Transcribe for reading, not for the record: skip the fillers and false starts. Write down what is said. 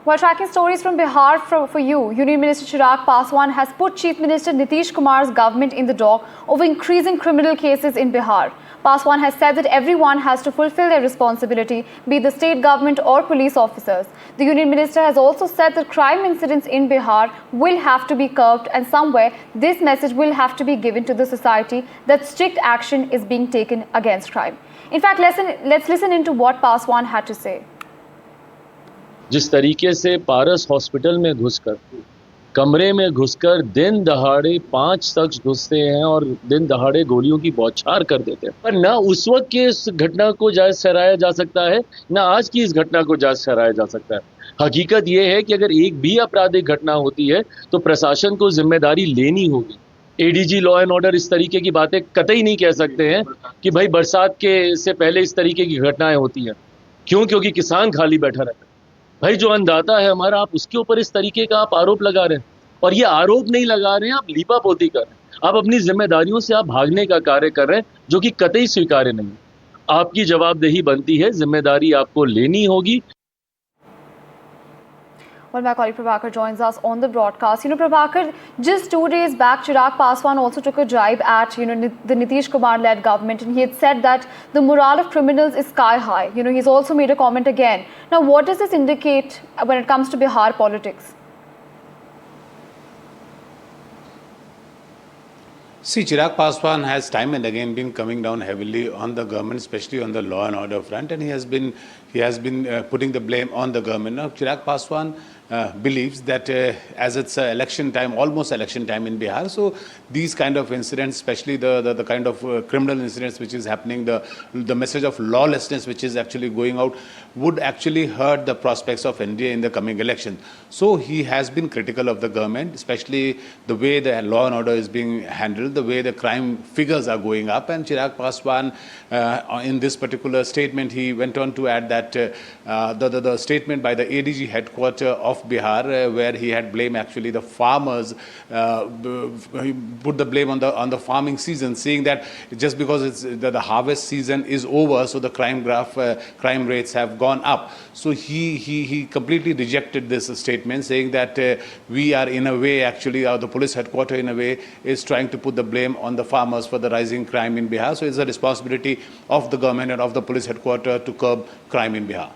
While tracking stories from Bihar for you, Union Minister Chirag Paswan has put Chief Minister Nitish Kumar's government in the dock over increasing criminal cases in Bihar. Paswan has said that everyone has to fulfill their responsibility, be it the state government or police officers. The Union Minister has also said that crime incidents in Bihar will have to be curbed, and somewhere this message will have to be given to the society that strict action is being taken against crime. In fact, let's listen into what Paswan had to say. जिस तरीके से पारस hospital में घुसकर कमरे में घुसकर दिन दहाड़े 5 शख्स घुसते हैं और दिन दहाड़े गोलियों की बौछार कर देते हैं, पर ना उस वक्त की इस घटना को जायज ठहराया जा सकता है, ना आज की इस घटना को जायज ठहराया जा सकता है। हकीकत यह है कि अगर एक भी आपराधिक घटना होती है तो प्रशासन को जिम्मेदारी लेनी होगी। एडीजी लॉ एंड ऑर्डर इस तरीके की बातें कतई नहीं कह सकते हैं कि भाई बरसात के से पहले इस तरीके की घटनाएं होती हैं। क्यों? क्योंकि किसान खाली बैठा रहता है। भाई जो अन्नदाता है हमारा, आप उसके ऊपर इस तरीके का आप आरोप लगा रहे हैं, और ये आरोप नहीं लगा रहे हैं, आप लीपापोती कर रहे हैं। आप अपनी जिम्मेदारियों से आप भागने का कार्य कर रहे हैं, जो कि कतई स्वीकार्य नहीं। आपकी जवाबदेही बनती है, जिम्मेदारी आपको लेनी होगी। Well, my colleague Prabhakar joins us on the broadcast. Prabhakar, just 2 days back, Chirag Paswan also took a jibe at, the Nitish Kumar-led government, and he had said that the morale of criminals is sky high. He's also made a comment again. Now, what does this indicate when it comes to Bihar politics? See, Chirag Paswan has time and again been coming down heavily on the government, especially on the law and order front, and he has been putting the blame on the government. Now, Chirag Paswan believes that as it's election time, almost election time in Bihar, so these kind of incidents, especially the kind of criminal incidents which is happening, the message of lawlessness which is actually going out, would actually hurt the prospects of NDA in the coming election. So he has been critical of the government, especially the way the law and order is being handled, the way the crime figures are going up. And Chirag Paswan, in this particular statement, he went on to add that the statement by the ADG headquarters of Bihar, where he had blamed actually the farmers, he put the blame on the farming season, saying that just because the harvest season is over, so the crime rates have gone up. So he completely rejected this statement, saying that we are in a way actually, the police headquarters in a way is trying to put the blame on the farmers for the rising crime in Bihar. So it's a responsibility of the government and of the police headquarters to curb crime in Bihar.